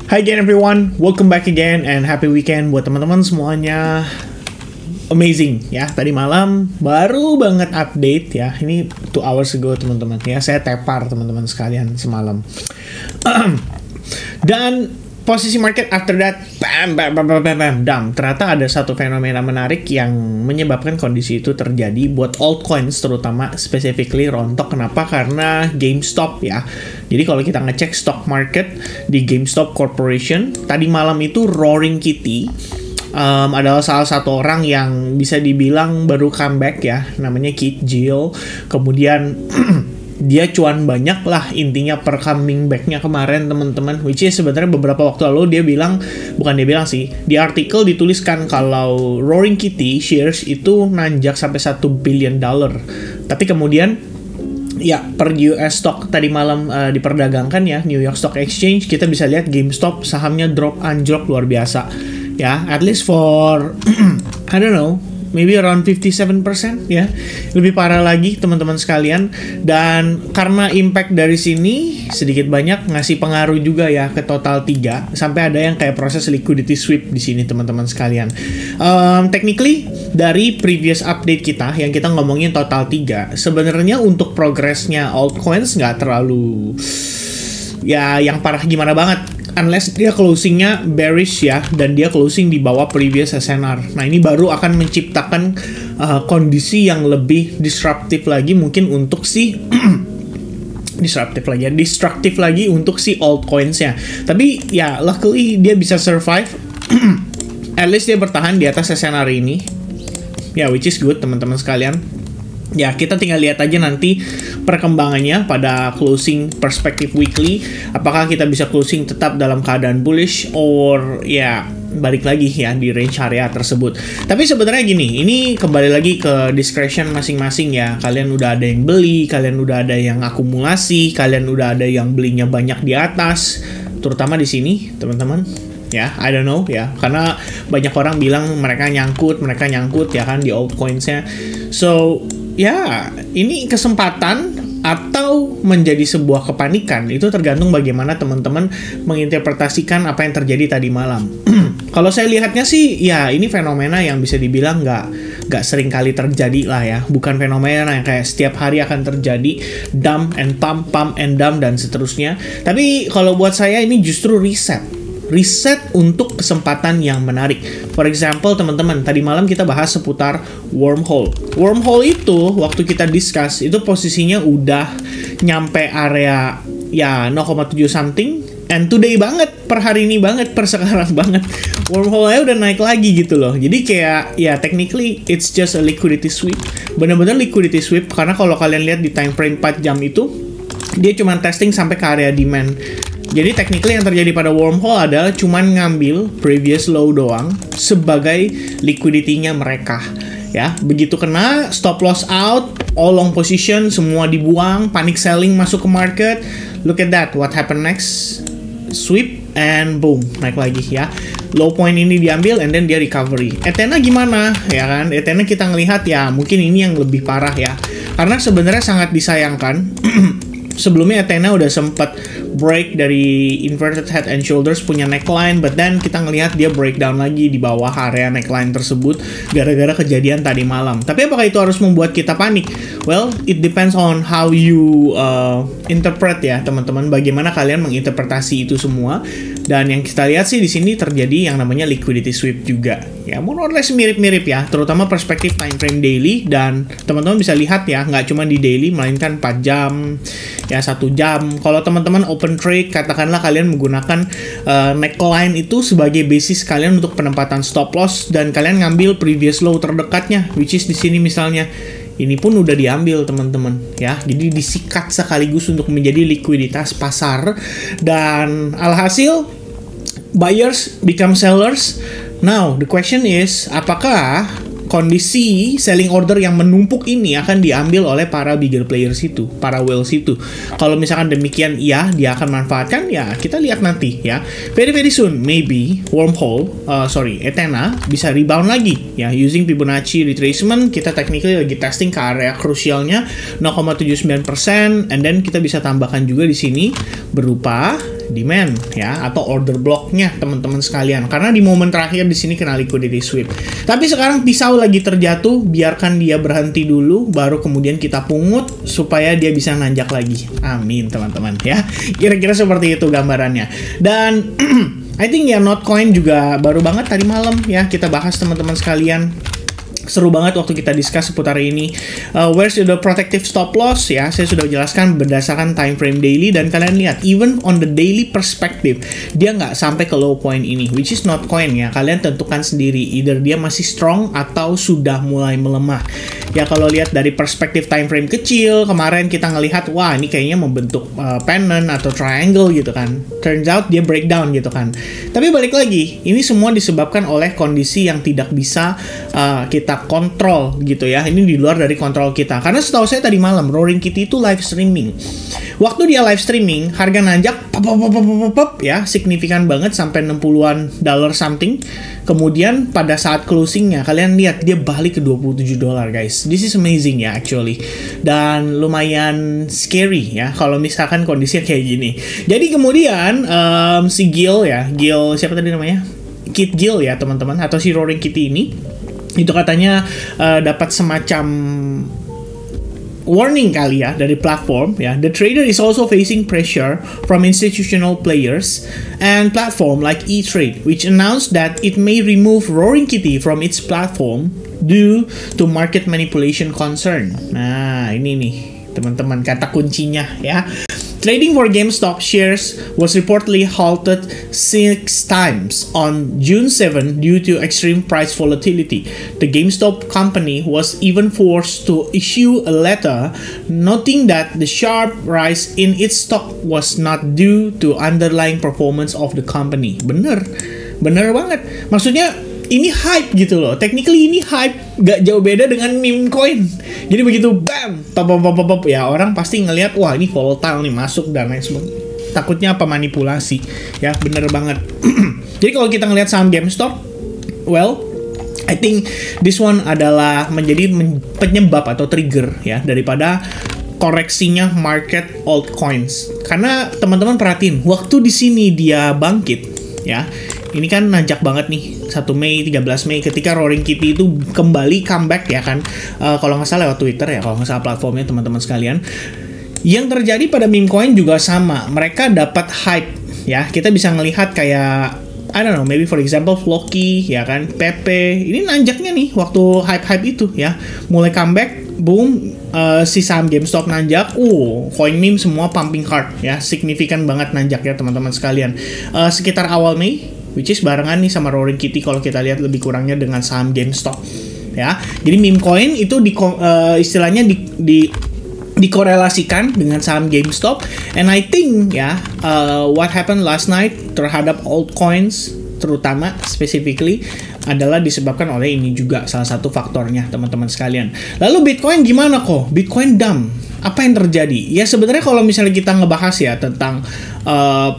Hi again everyone, welcome back again and happy weekend buat teman-teman semuanya. Amazing ya, tadi malam baru banget update ya. Ini 2 hours ago teman-teman ya. Saya tepar teman-teman sekalian semalam. Dan posisi market after that bam, ternyata ada satu fenomena menarik yang menyebabkan kondisi itu terjadi buat altcoins, terutama specifically rontok. Kenapa? Karena GameStop ya. Jadi kalau kita ngecek stock market di GameStop Corporation tadi malam itu Roaring Kitty adalah salah satu orang yang bisa dibilang baru comeback ya, namanya Keith Gill. Kemudian dia cuan banyak lah intinya per coming back-nya kemarin teman-teman, which is sebenarnya beberapa waktu lalu dia bilang, bukan dia bilang sih, di artikel dituliskan kalau Roaring Kitty shares itu nanjak sampai $1 billion. Tapi kemudian ya per US stock tadi malam diperdagangkan ya, New York Stock Exchange, kita bisa lihat GameStop sahamnya anjlok luar biasa ya, at least for I don't know, maybe around 57% ya. Lebih parah lagi teman-teman sekalian. Dan karena impact dari sini sedikit banyak ngasih pengaruh juga ya ke total 3. Sampai ada yang kayak proses liquidity sweep di sini teman-teman sekalian. Technically dari previous update kita yang kita ngomongin total 3, sebenarnya untuk progresnya altcoins nggak terlalu ya yang parah gimana banget, unless dia closingnya bearish ya, dan dia closing di bawah previous SNR. Nah ini baru akan menciptakan kondisi yang lebih disruptif lagi mungkin untuk si destruktif lagi untuk si altcoins-nya. Tapi ya luckily dia bisa survive. At least dia bertahan di atas SNR ini ya, which is good teman-teman sekalian. Ya, kita tinggal lihat aja nanti perkembangannya pada closing perspective weekly. Apakah kita bisa closing tetap dalam keadaan bullish or ya balik lagi ya di range area tersebut. Tapi sebenarnya gini, ini kembali lagi ke discretion masing-masing ya. Kalian udah ada yang beli, kalian udah ada yang akumulasi, kalian udah ada yang belinya banyak di atas, terutama di sini, teman-teman. Ya, I don't know ya, karena banyak orang bilang mereka nyangkut ya kan di altcoins-nya. So, ya, ini kesempatan atau menjadi sebuah kepanikan, itu tergantung bagaimana teman-teman menginterpretasikan apa yang terjadi tadi malam. Kalau saya lihatnya sih, ya ini fenomena yang bisa dibilang nggak sering kali terjadi lah ya. Bukan fenomena yang kayak setiap hari akan terjadi, dump and pump and dump dan seterusnya. Tapi kalau buat saya ini justru Reset untuk kesempatan yang menarik. For example, teman-teman, tadi malam kita bahas seputar wormhole. Wormhole itu, waktu kita discuss, itu posisinya udah nyampe area ya 0,7 something. And today banget, per hari ini banget, per sekarang banget, wormhole-nya udah naik lagi gitu loh. Jadi kayak, ya technically, it's just a liquidity sweep. Bener-bener liquidity sweep, karena kalau kalian lihat di time frame 4 jam itu, dia cuma testing sampai ke area demand. Jadi technically yang terjadi pada wormhole adalah cuman ngambil previous low doang sebagai liquidity-nya mereka. Ya, begitu kena stop loss out, all long position semua dibuang, panic selling masuk ke market. Look at that, what happened next? Sweep and boom, naik lagi ya. Low point ini diambil and then dia recovery. Ethena gimana? Ya kan? Ethena kita ngelihat ya, mungkin ini yang lebih parah ya. Karena sebenarnya sangat disayangkan. Sebelumnya Ethena udah sempat break dari inverted head and shoulders punya neckline, but then kita ngelihat dia breakdown lagi di bawah area neckline tersebut gara-gara kejadian tadi malam. Tapi apakah itu harus membuat kita panik? Well, it depends on how you interpret ya teman-teman, bagaimana kalian menginterpretasi itu semua. Dan yang kita lihat sih di sini terjadi yang namanya liquidity sweep juga. Ya, more or less mirip-mirip ya, terutama perspektif time frame daily. Dan teman-teman bisa lihat ya, nggak cuma di daily, melainkan 4 jam, ya 1 jam. Kalau teman-teman open trade, katakanlah kalian menggunakan neckline itu sebagai basis kalian untuk penempatan stop loss, dan kalian ngambil previous low terdekatnya, which is di sini misalnya. Ini pun udah diambil teman-teman ya, jadi disikat sekaligus untuk menjadi likuiditas pasar, dan alhasil buyers become sellers. Now the question is, apakah kondisi selling order yang menumpuk ini akan diambil oleh para bigger players itu, para whales itu? Kalau misalkan demikian, ya dia akan manfaatkan, ya kita lihat nanti ya. Very soon, maybe Ethena bisa rebound lagi ya, using Fibonacci retracement. Kita technically lagi testing ke area krusialnya 0,79%, and then kita bisa tambahkan juga di sini berupa demand ya, atau order blocknya teman-teman sekalian, karena di momen terakhir di sini kena liquidity sweep. Tapi sekarang pisau lagi terjatuh, biarkan dia berhenti dulu, baru kemudian kita pungut supaya dia bisa nanjak lagi. Amin teman-teman ya, kira-kira seperti itu gambarannya. Dan I think ya Notcoin juga baru banget tadi malam ya kita bahas teman-teman sekalian. Seru banget waktu kita discuss seputar ini. Where's the protective stop loss ya, saya sudah jelaskan berdasarkan time frame daily, dan kalian lihat even on the daily perspective dia nggak sampai ke low point ini, which is Notcoin ya. Kalian tentukan sendiri, either dia masih strong atau sudah mulai melemah ya. Kalau lihat dari perspektif time frame kecil, kemarin kita ngelihat wah ini kayaknya membentuk pennant atau triangle gitu kan, turns out dia breakdown gitu kan. Tapi balik lagi, ini semua disebabkan oleh kondisi yang tidak bisa kita kontrol gitu ya. Ini di luar dari kontrol kita. Karena setahu saya tadi malam Roaring Kitty itu live streaming. Waktu dia live streaming, harga nanjak ya, signifikan banget sampai 60-an dollar something. Kemudian pada saat closingnya kalian lihat dia balik ke $27 guys. This is amazing ya actually. Dan lumayan scary ya kalau misalkan kondisinya kayak gini. Jadi kemudian si Gil ya, Gil siapa tadi namanya? Kit Gil ya teman-teman, atau si Roaring Kitty ini itu katanya dapat semacam warning kali ya dari platform ya. The trader is also facing pressure from institutional players and platform like E-Trade, which announced that it may remove Roaring Kitty from its platform due to market manipulation concern. Nah, ini nih teman-teman kata kuncinya ya. Trading for GameStop shares was reportedly halted 6 times on June 7 due to extreme price volatility. The GameStop company was even forced to issue a letter noting that the sharp rise in its stock was not due to underlying performance of the company. Bener banget. Maksudnya ini hype gitu loh. Technically ini hype, gak jauh beda dengan meme coin. Jadi begitu bam, pop ya, orang pasti ngelihat wah ini volatile nih, masuk dan lain sebagainya. Takutnya apa manipulasi ya, bener banget. Jadi kalau kita ngelihat saham GameStop, well, I think this one adalah menjadi penyebab atau trigger ya daripada koreksinya market altcoins. Karena teman-teman perhatiin, waktu di sini dia bangkit ya. Ini kan nanjak banget nih 1 Mei, 13 Mei ketika Roaring Kitty itu kembali comeback ya kan. Kalau nggak salah lewat Twitter ya, kalau nggak salah platformnya teman-teman sekalian. Yang terjadi pada meme coin juga sama. Mereka dapat hype ya. Kita bisa ngelihat kayak I don't know, maybe for example Floki ya kan, Pepe. Ini nanjaknya nih waktu hype-hype itu ya. Mulai comeback, boom, si saham GameStop nanjak. Coin meme semua pumping hard ya. Signifikan banget nanjak ya teman-teman sekalian. Sekitar awal Mei, which is barengan nih sama Roaring Kitty kalau kita lihat lebih kurangnya dengan saham GameStop ya. Jadi meme coin itu istilahnya dikorelasikan dengan saham GameStop, and I think ya what happened last night terhadap altcoins terutama specifically adalah disebabkan oleh ini juga salah satu faktornya teman-teman sekalian. Lalu Bitcoin gimana kok? Bitcoin dump. Apa yang terjadi? Ya sebenarnya kalau misalnya kita ngebahas ya tentang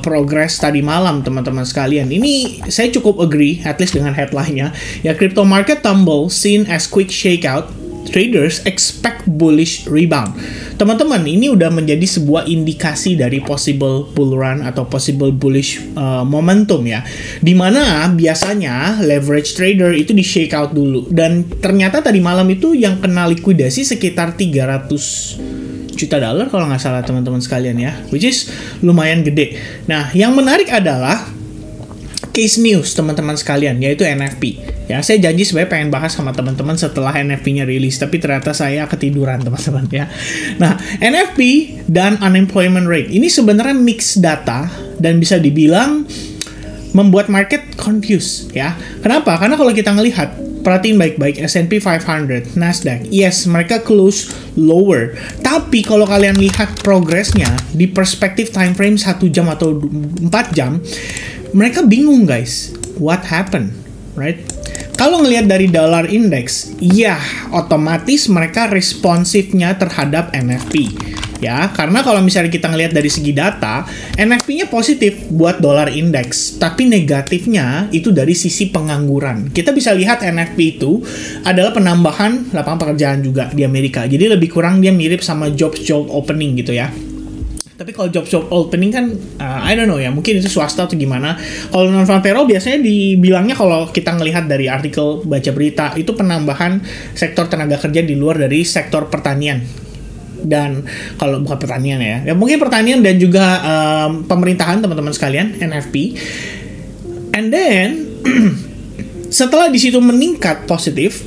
progress tadi malam teman-teman sekalian, ini saya cukup agree at least dengan headline-nya. Ya, crypto market tumble seen as quick shakeout. Traders expect bullish rebound. Teman-teman, ini udah menjadi sebuah indikasi dari possible bull run atau possible bullish momentum ya. Dimana biasanya leverage trader itu di shake out dulu. Dan ternyata tadi malam itu yang kena likuidasi sekitar 300 juta dolar kalau nggak salah teman-teman sekalian ya. Which is lumayan gede. Nah, yang menarik adalah case news teman-teman sekalian, yaitu NFP. Ya, saya janji sebenarnya pengen bahas sama teman-teman setelah NFP-nya rilis, tapi ternyata saya ketiduran teman-teman ya. Nah, NFP dan unemployment rate ini sebenarnya mixed data dan bisa dibilang membuat market confused ya. Kenapa? Karena kalau kita ngelihat, perhatiin baik-baik S&P 500, Nasdaq, yes mereka close lower. Tapi kalau kalian lihat progresnya di perspektif time frame 1 jam atau 4 jam, mereka bingung guys, what happened, right? Kalau ngelihat dari dollar index, ya otomatis mereka responsifnya terhadap NFP. Ya, karena kalau misalnya kita ngelihat dari segi data, NFP-nya positif buat dollar index, tapi negatifnya itu dari sisi pengangguran. Kita bisa lihat NFP itu adalah penambahan lapangan pekerjaan juga di Amerika. Jadi lebih kurang dia mirip sama job opening gitu ya. Tapi kalau job opening kan, I don't know ya, mungkin itu swasta atau gimana. Kalau non-farm payroll biasanya dibilangnya, kalau kita ngelihat dari artikel baca berita, itu penambahan sektor tenaga kerja di luar dari sektor pertanian. Dan kalau bukan pertanian ya mungkin pertanian dan juga pemerintahan, teman-teman sekalian, NFP. And then setelah di situ meningkat positif,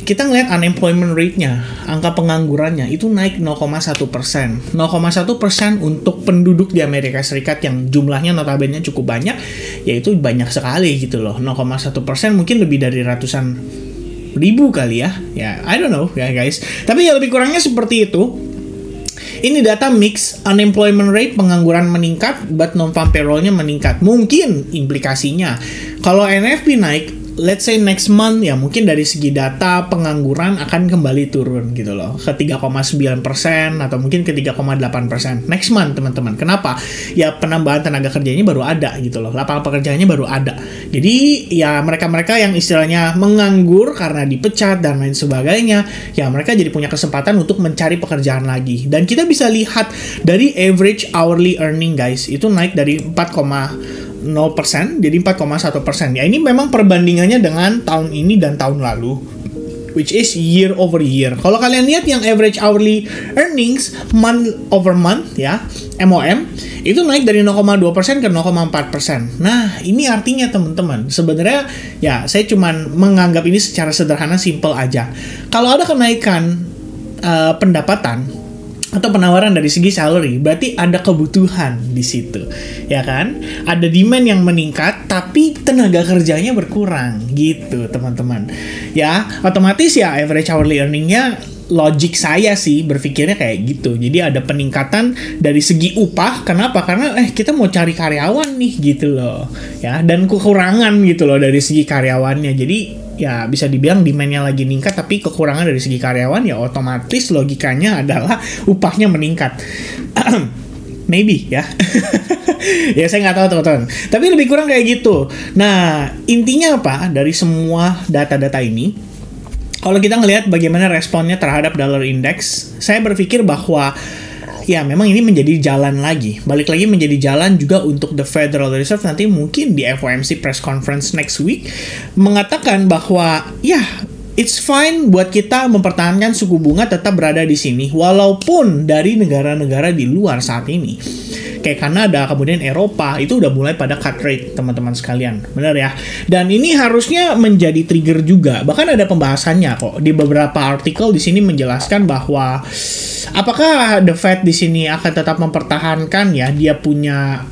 kita ngelihat unemployment rate-nya, angka penganggurannya itu naik 0,1%. 0,1% untuk penduduk di Amerika Serikat yang jumlahnya notabene cukup banyak, yaitu banyak sekali gitu loh. 0,1% mungkin lebih dari ratusan ribu kali ya. Ya, I don't know ya guys. Tapi ya lebih kurangnya seperti itu. Ini data mix, unemployment rate, pengangguran meningkat, but non-farm payroll-nya meningkat. Mungkin implikasinya, kalau NFP naik, let's say next month ya, mungkin dari segi data pengangguran akan kembali turun gitu loh, ke 3,9% atau mungkin ke 3,8% next month, teman-teman. Kenapa? Ya penambahan tenaga kerjanya baru ada gitu loh, lapangan pekerjaannya baru ada. Jadi ya mereka-mereka yang istilahnya menganggur karena dipecat dan lain sebagainya, ya mereka jadi punya kesempatan untuk mencari pekerjaan lagi. Dan kita bisa lihat dari average hourly earning guys, itu naik dari 4,0% jadi 4,1%. Ya ini memang perbandingannya dengan tahun ini dan tahun lalu, which is year over year. Kalau kalian lihat yang average hourly earnings month over month ya, MOM, itu naik dari 0,2% ke 0,4%. Nah, ini artinya teman-teman, sebenarnya ya saya cuman menganggap ini secara sederhana, simple aja. Kalau ada kenaikan pendapatan atau penawaran dari segi salary, berarti ada kebutuhan di situ, ya kan? Ada demand yang meningkat, tapi tenaga kerjanya berkurang, gitu, teman-teman. Ya, otomatis ya average hourly earning-nya, logik saya sih berpikirnya kayak gitu. Jadi ada peningkatan dari segi upah. Kenapa? Karena kita mau cari karyawan nih, gitu loh, ya. Dan kekurangan gitu loh dari segi karyawannya. Jadi ya bisa dibilang demand-nya lagi meningkat, tapi kekurangan dari segi karyawan, ya otomatis logikanya adalah upahnya meningkat. Maybe ya. Ya saya nggak tahu teman-teman. Tapi lebih kurang kayak gitu. Nah, intinya apa dari semua data-data ini? Kalau kita ngelihat bagaimana responnya terhadap dollar index, saya berpikir bahwa ya memang ini menjadi jalan lagi. Balik lagi menjadi jalan juga untuk the Federal Reserve nanti mungkin di FOMC press conference next week mengatakan bahwa ya it's fine buat kita mempertahankan suku bunga tetap berada di sini walaupun dari negara-negara di luar saat ini kayak Kanada, kemudian Eropa itu udah mulai pada cut rate, teman-teman sekalian. Benar ya? Dan ini harusnya menjadi trigger juga. Bahkan ada pembahasannya kok di beberapa artikel di sini menjelaskan bahwa apakah the Fed di sini akan tetap mempertahankan ya dia punya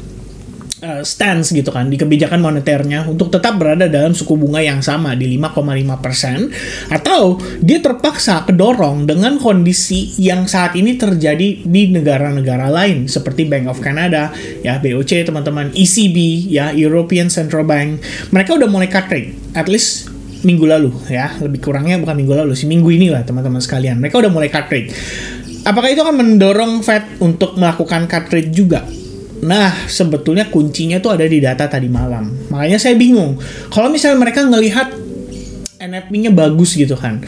stance gitu kan di kebijakan moneternya untuk tetap berada dalam suku bunga yang sama di 5,5%, atau dia terpaksa kedorong dengan kondisi yang saat ini terjadi di negara-negara lain seperti Bank of Canada ya, BOC teman-teman, ECB ya, European Central Bank, mereka udah mulai cut rate at least minggu lalu ya, lebih kurangnya bukan minggu lalu sih, minggu ini lah teman-teman sekalian, mereka udah mulai cut rate. Apakah itu akan mendorong Fed untuk melakukan cut rate juga? Nah, sebetulnya kuncinya tuh ada di data tadi malam. Makanya saya bingung. Kalau misalnya mereka ngelihat NFP-nya bagus gitu kan,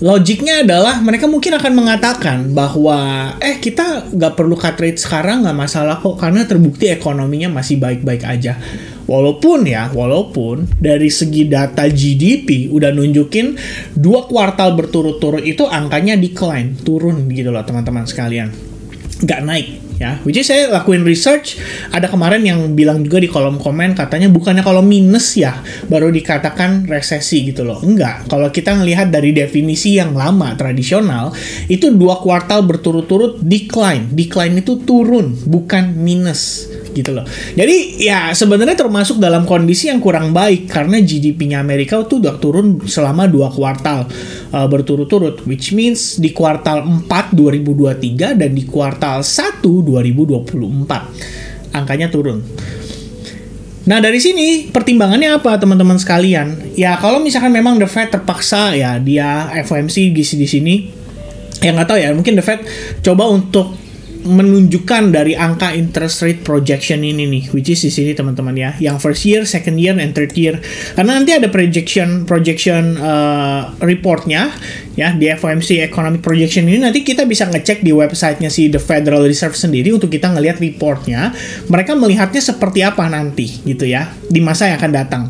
logiknya adalah mereka mungkin akan mengatakan bahwa kita nggak perlu cut rate sekarang, nggak masalah kok, karena terbukti ekonominya masih baik-baik aja. Walaupun dari segi data GDP udah nunjukin 2 kuartal berturut-turut itu angkanya decline, turun gitu loh teman-teman sekalian, nggak naik. Ya, which is saya lakuin research, ada kemarin yang bilang juga di kolom komen katanya bukannya kalau minus ya baru dikatakan resesi gitu loh. Enggak, kalau kita ngelihat dari definisi yang lama tradisional itu 2 kuartal berturut-turut decline itu turun bukan minus gitu loh. Jadi ya sebenarnya termasuk dalam kondisi yang kurang baik karena GDP-nya Amerika tuh udah turun selama 2 kuartal berturut-turut, which means di kuartal 4 2023 dan di kuartal 1 2024 angkanya turun. Nah dari sini pertimbangannya apa teman-teman sekalian? Ya kalau misalkan memang the Fed terpaksa ya dia FOMC di sini, ya nggak tahu ya, mungkin the Fed coba untuk menunjukkan dari angka interest rate projection ini nih, which is di sini teman-teman ya, yang first year, second year, and third year. Karena nanti ada projection reportnya ya di FOMC economic projection ini, nanti kita bisa ngecek di websitenya si The Federal Reserve sendiri untuk kita ngelihat reportnya, mereka melihatnya seperti apa nanti gitu ya di masa yang akan datang.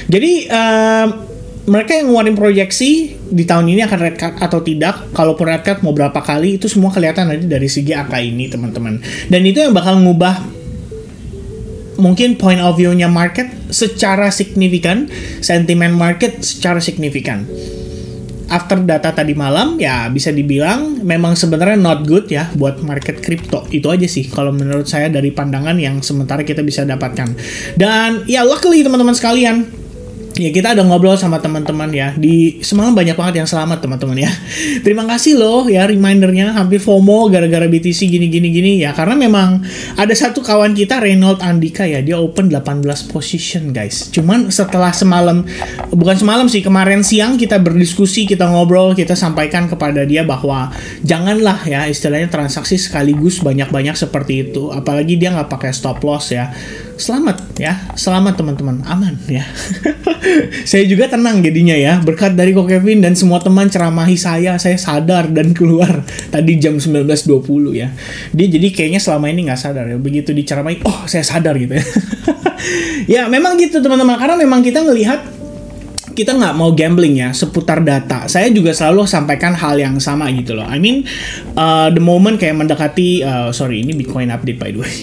Jadi mereka yang ngeluarin proyeksi di tahun ini akan rate cut atau tidak, kalaupun rate cut mau berapa kali, itu semua kelihatan nanti dari segi angka ini teman-teman. Dan itu yang bakal ngubah mungkin point of view-nya market secara signifikan, sentimen market secara signifikan. After data tadi malam, ya bisa dibilang memang sebenarnya not good ya buat market crypto. Itu aja sih kalau menurut saya dari pandangan yang sementara kita bisa dapatkan. Dan ya luckily teman-teman sekalian, ya kita ada ngobrol sama teman-teman ya. Di semalam banyak banget yang selamat teman-teman ya. Terima kasih loh ya remindernya, hampir FOMO gara-gara BTC gini ya. Karena memang ada satu kawan kita Reynold Andika ya, dia open 18 position guys. Cuman setelah semalam, bukan semalam sih, kemarin siang kita berdiskusi, kita ngobrol, kita sampaikan kepada dia bahwa janganlah ya istilahnya transaksi sekaligus banyak-banyak seperti itu. Apalagi dia nggak pakai stop loss ya. Selamat ya, selamat teman-teman, aman ya. Saya juga tenang jadinya ya, berkat dari Ko Kevin dan semua teman ceramahi saya sadar dan keluar tadi jam 19.20 ya. Dia jadi kayaknya selama ini nggak sadar ya, begitu diceramahi, oh saya sadar gitu ya. Ya memang gitu teman-teman, karena memang kita ngelihat, kita nggak mau gambling ya seputar data. Saya juga selalu sampaikan hal yang sama gitu loh. I mean, the moment kayak mendekati, sorry ini Bitcoin update by the way.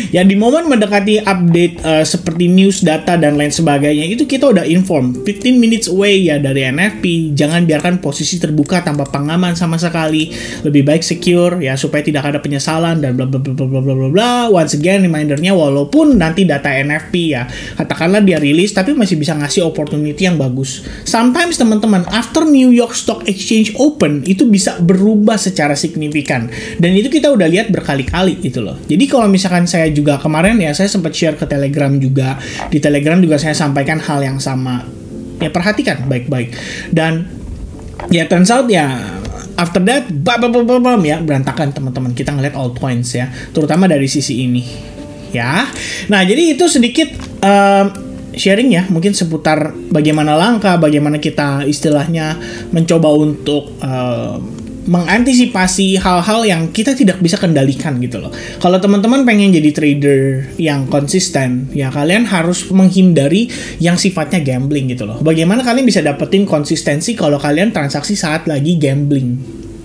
Ya di momen mendekati update seperti news, data dan lain sebagainya, itu kita udah inform 15 minutes away ya dari NFP. Jangan biarkan posisi terbuka tanpa pengaman sama sekali. Lebih baik secure ya supaya tidak ada penyesalan dan bla bla bla bla bla bla bla. Once again remindernya, walaupun nanti data NFP ya katakanlah dia rilis, tapi masih bisa ngasih opportunity yang bagus. Sometimes teman-teman, after New York Stock Exchange open itu bisa berubah secara signifikan, dan itu kita udah lihat berkali-kali gitu loh. Jadi kalau misalkan saya juga kemarin ya, saya sempat share ke Telegram juga. Di Telegram juga saya sampaikan hal yang sama. Ya perhatikan baik-baik. Dan ya turns out ya after that bam ya berantakan teman-teman. Kita ngeliat altcoins ya, terutama dari sisi ini. Ya. Nah, jadi itu sedikit sharing ya, mungkin seputar bagaimana langkah, bagaimana kita istilahnya mencoba untuk mengantisipasi hal-hal yang kita tidak bisa kendalikan gitu loh. Kalau teman-teman pengen jadi trader yang konsisten, ya kalian harus menghindari yang sifatnya gambling gitu loh. Bagaimana kalian bisa dapetin konsistensi kalau kalian transaksi saat lagi gambling?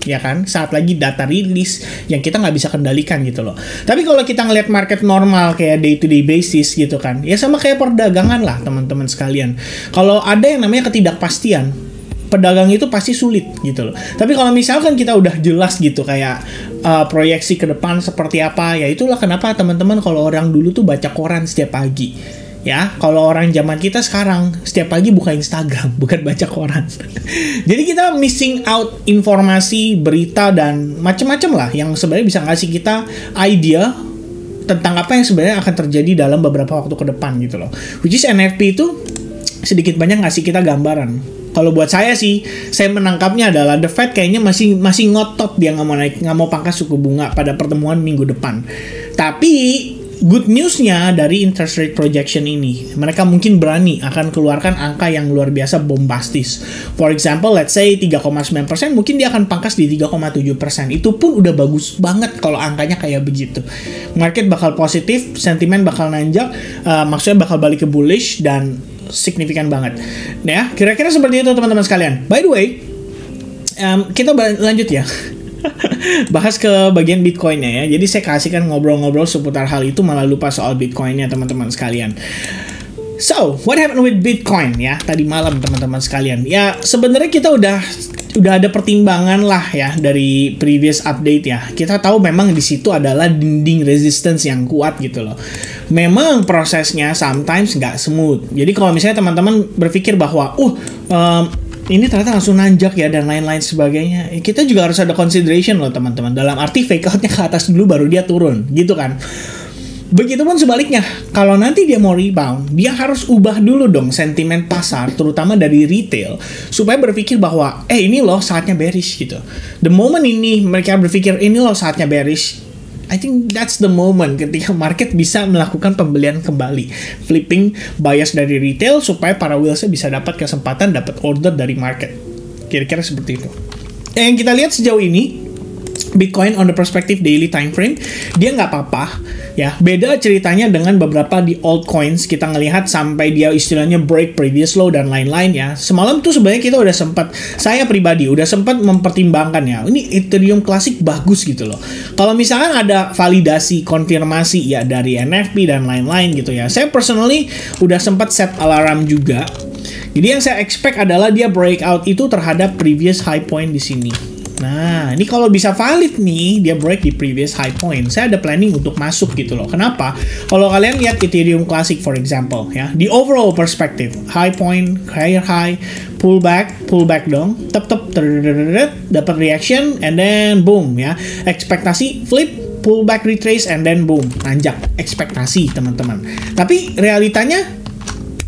Ya kan, saat lagi data rilis yang kita nggak bisa kendalikan gitu loh. Tapi kalau kita ngelihat market normal kayak day to day basis gitu kan, ya sama kayak perdagangan lah teman-teman sekalian. Kalau ada yang namanya ketidakpastian, pedagang itu pasti sulit gitu loh. Tapi kalau misalkan kita udah jelas gitu kayak proyeksi ke depan seperti apa, ya itulah kenapa teman-teman kalau orang dulu tuh baca koran setiap pagi. Ya, kalau orang zaman kita sekarang setiap pagi buka Instagram, bukan baca koran. Jadi kita missing out informasi, berita dan macam-macam lah yang sebenarnya bisa ngasih kita idea tentang apa yang sebenarnya akan terjadi dalam beberapa waktu ke depan gitu loh. Which is NFP itu sedikit banyak ngasih kita gambaran. Kalau buat saya sih, saya menangkapnya adalah The Fed kayaknya masih ngotot dia nggak mau pangkas suku bunga pada pertemuan minggu depan. Tapi good newsnya dari interest rate projection ini, mereka mungkin berani akan keluarkan angka yang luar biasa bombastis. For example, let's say 3,9%, mungkin dia akan pangkas di 3,7%. Itu pun udah bagus banget kalau angkanya kayak begitu. Market bakal positif, sentimen bakal nanjak, maksudnya bakal balik ke bullish dan signifikan banget. Nah ya, kira-kira seperti itu teman-teman sekalian. By the way, kita lanjut ya. Bahas ke bagian Bitcoinnya ya. Jadi saya kasihkan ngobrol-ngobrol seputar hal itu, malah lupa soal Bitcoinnya teman-teman sekalian. So, what happened with Bitcoin ya tadi malam teman-teman sekalian? Ya sebenarnya kita udah ada pertimbangan lah ya dari previous update ya. Kita tahu memang di situ adalah dinding resistance yang kuat gitu loh. Memang prosesnya sometimes nggak smooth. Jadi kalau misalnya teman-teman berpikir bahwa ini ternyata langsung nanjak ya dan lain-lain sebagainya, kita juga harus ada consideration loh teman-teman. Dalam arti fake outnya ke atas dulu baru dia turun gitu kan. Begitupun sebaliknya, kalau nanti dia mau rebound, dia harus ubah dulu dong sentimen pasar, terutama dari retail, supaya berpikir bahwa, ini loh saatnya bearish gitu. The moment ini mereka berpikir, ini loh saatnya bearish, I think that's the moment ketika market bisa melakukan pembelian kembali. Flipping bias dari retail, supaya para whales bisa dapat kesempatan, dapat order dari market. Kira-kira seperti itu. Yang kita lihat sejauh ini, Bitcoin on the perspective daily time frame, dia nggak apa-apa ya. Beda ceritanya dengan beberapa di altcoins, kita ngelihat sampai dia istilahnya break previous low dan lain-lain ya. Semalam tuh sebenarnya kita udah sempat, saya pribadi udah sempat mempertimbangkan ya, ini Ethereum klasik bagus gitu loh. Kalau misalkan ada validasi, konfirmasi ya dari NFP dan lain-lain gitu ya, saya personally udah sempat set alarm juga. Jadi yang saya expect adalah dia breakout itu terhadap previous high point di sini. Nah, ini kalau bisa valid nih, dia break di previous high point, saya ada planning untuk masuk gitu loh. Kenapa? Kalau kalian lihat Ethereum Classic for example ya, di overall perspective, high point, higher high, pullback dong, dapat reaction, and then boom ya, ekspektasi flip, pullback retrace, and then boom, nanjak, ekspektasi teman-teman. Tapi realitanya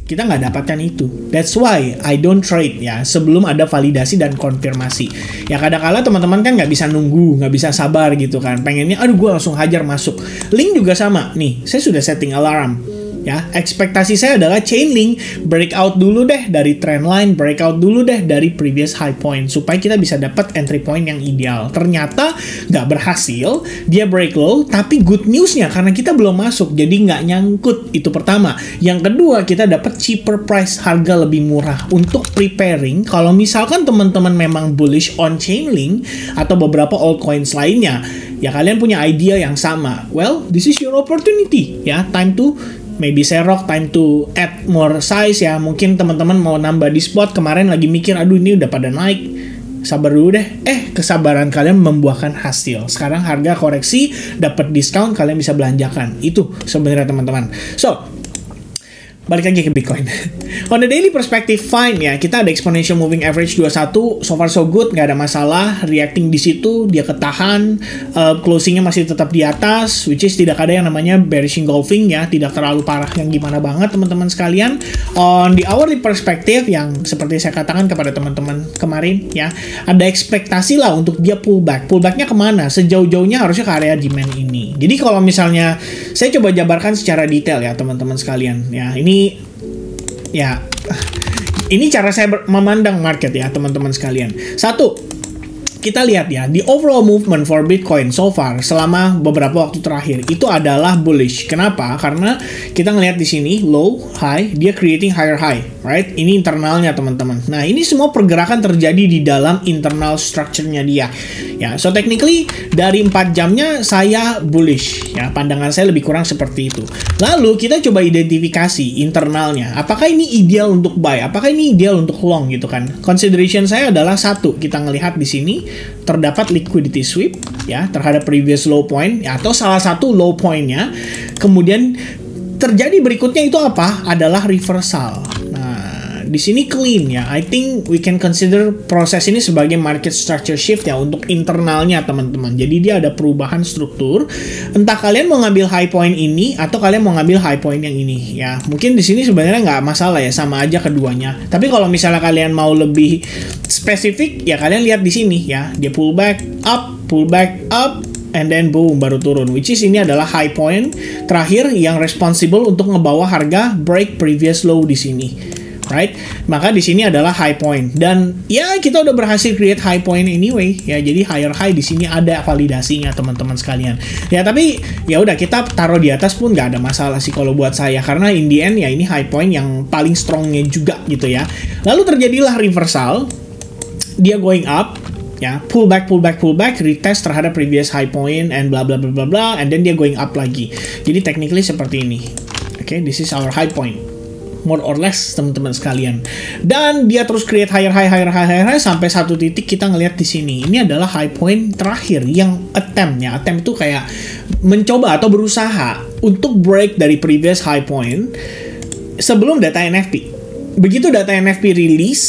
kita nggak dapatkan itu. That's why I don't trade ya sebelum ada validasi dan konfirmasi. Ya kadang-kala teman-teman kan nggak bisa nunggu, nggak bisa sabar gitu kan. Pengennya, aduh gue langsung hajar masuk. Link juga sama. Nih, saya sudah setting alarm. Ya, ekspektasi saya adalah Chainlink breakout dulu deh dari trendline, breakout dulu deh dari previous high point supaya kita bisa dapat entry point yang ideal. Ternyata nggak berhasil, dia break low, tapi good newsnya karena kita belum masuk, jadi nggak nyangkut. Itu pertama. Yang kedua, kita dapat cheaper price, harga lebih murah untuk preparing. Kalau misalkan teman-teman memang bullish on Chainlink atau beberapa altcoins lainnya, ya kalian punya idea yang sama. Well, this is your opportunity. Ya, time to maybe serok, time to add more size ya. Mungkin teman-teman mau nambah di spot, kemarin lagi mikir, aduh ini udah pada naik, sabar dulu deh. Kesabaran kalian membuahkan hasil. Sekarang harga koreksi, dapat diskon, kalian bisa belanjakan. Itu sebenarnya teman-teman. So, balik lagi ke Bitcoin. On the daily perspective, fine ya. Kita ada exponential moving average 21, so far so good, nggak ada masalah. Reacting di situ, dia ketahan, closingnya masih tetap di atas, which is tidak ada yang namanya bearish engulfing ya, tidak terlalu parah yang gimana banget teman-teman sekalian. On the hourly perspective, yang seperti saya katakan kepada teman-teman kemarin ya, ada ekspektasi lah untuk dia pullback. Pullbacknya kemana? Sejauh-jauhnya harusnya ke area demand ini. Jadi kalau misalnya saya coba jabarkan secara detail ya teman-teman sekalian ya, ini cara saya memandang market ya teman-teman sekalian. Satu, kita lihat ya, the overall movement for Bitcoin so far selama beberapa waktu terakhir itu adalah bullish. Kenapa? Karena kita ngelihat di sini low, high, dia creating higher high, right? Ini internalnya teman-teman. Nah, ini semua pergerakan terjadi di dalam internal structure-nya dia. Ya, so technically dari 4 jamnya saya bullish ya, pandangan saya lebih kurang seperti itu. Lalu kita coba identifikasi internalnya. Apakah ini ideal untuk buy? Apakah ini ideal untuk long gitu kan? Consideration saya adalah satu, kita ngelihat di sini terdapat liquidity sweep ya terhadap previous low point ya, atau salah satu low pointnya. Kemudian terjadi berikutnya itu apa? Adalah reversal. Nah, di sini clean ya. I think we can consider proses ini sebagai market structure shift ya untuk internalnya teman-teman. Jadi dia ada perubahan struktur. Entah kalian mau ngambil high point ini atau kalian mau ngambil high point yang ini ya. Mungkin di sini sebenarnya nggak masalah ya, sama aja keduanya. Tapi kalau misalnya kalian mau lebih spesifik ya, kalian lihat di sini ya. Dia pullback up, and then boom, baru turun. Which is ini adalah high point terakhir yang responsible untuk ngebawa harga break previous low di sini. Right? Maka di sini adalah high point, dan ya kita udah berhasil create high point anyway ya. Jadi higher high di sini ada validasinya teman-teman sekalian. Ya tapi ya udah, kita taruh di atas pun nggak ada masalah sih kalau buat saya, karena in the end ya ini high point yang paling strongnya juga gitu ya. Lalu terjadilah reversal, dia going up ya, pullback, retest terhadap previous high point and bla bla bla bla bla, and then dia going up lagi. Jadi technically seperti ini. Okay, this is our high point, more or less teman-teman sekalian. Dan dia terus create higher high sampai satu titik kita ngelihat di sini. Ini adalah high point terakhir yang attempt ya. Attempt itu kayak mencoba atau berusaha untuk break dari previous high point sebelum data NFP. Begitu data NFP rilis,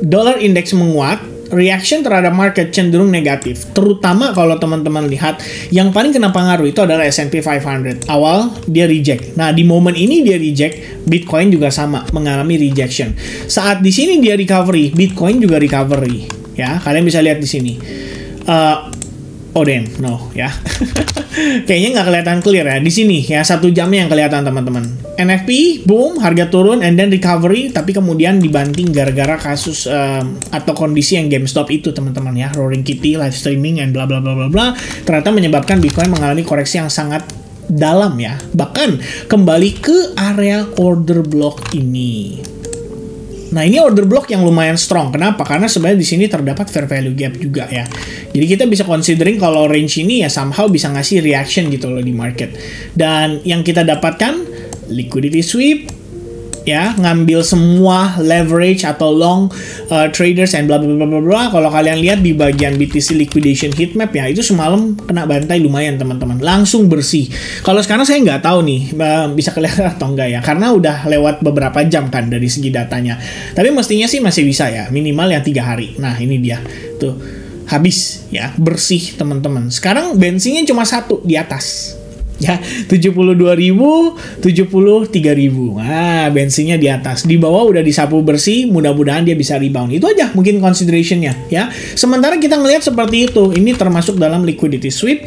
dollar index menguat, reaction terhadap market cenderung negatif. Terutama kalau teman-teman lihat yang paling kena pengaruh itu adalah S&P 500. Awal dia reject. Nah, di momen ini dia reject, Bitcoin juga sama mengalami rejection. Saat di sini dia recovery, Bitcoin juga recovery. Ya, kalian bisa lihat di sini. Oh damn, no ya. Kayaknya nggak kelihatan clear ya. Di sini ya 1 jamnya yang kelihatan teman-teman. NFP, boom, harga turun, and then recovery, tapi kemudian dibanting gara-gara kasus atau kondisi yang GameStop itu teman-teman ya. Roaring Kitty, live streaming, and bla bla bla bla bla. Ternyata menyebabkan Bitcoin mengalami koreksi yang sangat dalam ya. Bahkan kembali ke area order block ini. Nah, ini order block yang lumayan strong. Kenapa? Karena sebenarnya di sini terdapat fair value gap juga ya. Jadi kita bisa considering kalau range ini ya somehow bisa ngasih reaction gitu loh di market. Dan yang kita dapatkan liquidity sweep ya, ngambil semua leverage atau long traders and bla bla bla bla bla. Kalau kalian lihat di bagian BTC liquidation heatmap ya, itu semalam kena bantai lumayan teman-teman, langsung bersih. Kalau sekarang saya nggak tahu nih bisa kelihatan atau enggak ya, karena udah lewat beberapa jam kan dari segi datanya. Tapi mestinya sih masih bisa ya, minimal yang 3 hari. Nah ini dia tuh, habis ya, bersih teman-teman. Sekarang bensinnya cuma 1 di atas. Ya, 72.000, 73.000. Nah, bensinnya di atas. Di bawah udah disapu bersih, mudah-mudahan dia bisa rebound. Itu aja mungkin considerationnya ya. Sementara kita ngelihat seperti itu, ini termasuk dalam liquidity sweep.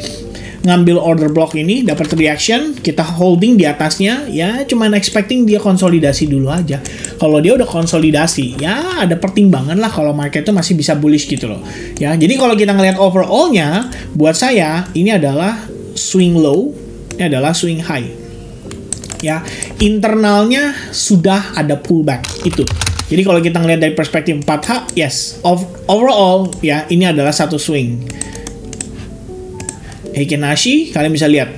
Ngambil order block ini, dapat reaction, kita holding di atasnya, ya cuman expecting dia konsolidasi dulu aja. Kalau dia udah konsolidasi, ya ada pertimbangan lah kalau market itu masih bisa bullish gitu loh. Ya, jadi kalau kita ngelihat overall-nya, buat saya ini adalah swing low, ini adalah swing high. Ya, internalnya sudah ada pullback itu. Jadi kalau kita ngelihat dari perspektif 4H, yes, overall ya ini adalah satu swing. Heikin Ashi, kalian bisa lihat,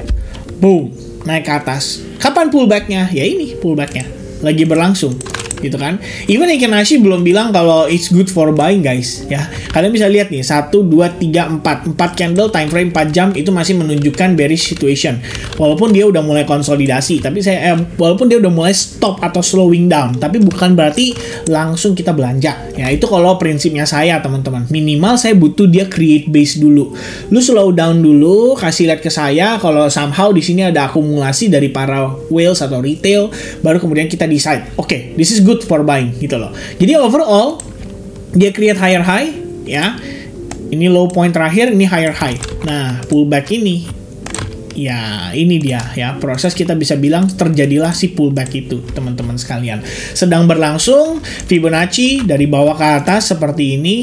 boom, naik ke atas. Kapan pullbacknya? Ya ini pullbacknya, lagi berlangsung. Gitu kan. Even Heikin Ashi belum bilang kalau it's good for buying guys ya. Kalian bisa lihat nih 1 2 3 4 candle time frame 4 jam itu masih menunjukkan bearish situation. Walaupun dia udah mulai konsolidasi, tapi walaupun dia udah mulai stop atau slowing down, tapi bukan berarti langsung kita belanja. Ya, itu kalau prinsipnya saya teman-teman. Minimal saya butuh dia create base dulu. Lu slow down dulu, kasih lihat ke saya kalau somehow di sini ada akumulasi dari para whales atau retail, baru kemudian kita decide, oke, this is good for buying gitu loh. Jadi overall dia create higher high ya. Ini low point terakhir, ini higher high. Nah, pullback ini ya ini dia ya, proses kita bisa bilang terjadilah si pullback itu teman-teman sekalian. Sedang berlangsung Fibonacci dari bawah ke atas seperti ini.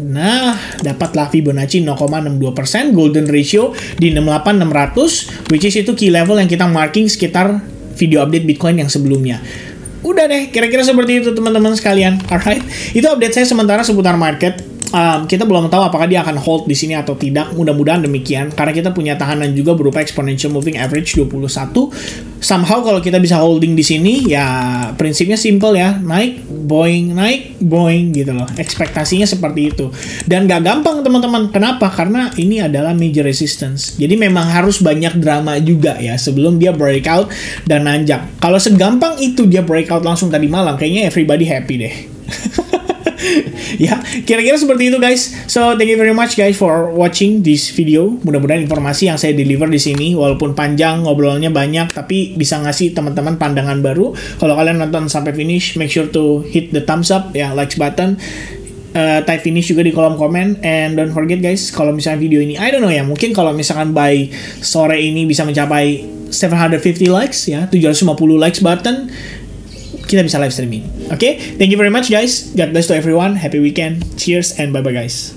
Nah, dapatlah Fibonacci 0,62%, golden ratio di 68.600, which is itu key level yang kita marking sekitar video update Bitcoin yang sebelumnya. Udah deh, kira-kira seperti itu teman-teman sekalian. Alright, itu update saya sementara seputar market. Kita belum tahu apakah dia akan hold di sini atau tidak. Mudah-mudahan demikian, karena kita punya tahanan juga berupa exponential moving average 21. Somehow kalau kita bisa holding di sini, ya prinsipnya simple ya, naik boing gitu loh. Ekspektasinya seperti itu. Dan gak gampang teman-teman. Kenapa? Karena ini adalah major resistance. Jadi memang harus banyak drama juga ya sebelum dia breakout dan nanjak. Kalau segampang itu dia breakout langsung tadi malam, kayaknya everybody happy deh. Ya, kira-kira seperti itu guys. So, thank you very much guys for watching this video. Mudah-mudahan informasi yang saya deliver di sini, walaupun panjang, ngobrolnya banyak, tapi bisa ngasih teman-teman pandangan baru. Kalau kalian nonton sampai finish, make sure to hit the thumbs up ya, likes button. Type finish juga di kolom komen, and don't forget guys, kalau misalnya video ini, I don't know ya, mungkin kalau misalkan by sore ini bisa mencapai 750 likes ya, 750 likes button, kita bisa live streaming. Oke, thank you very much guys. God bless to everyone. Happy weekend. Cheers and bye-bye guys.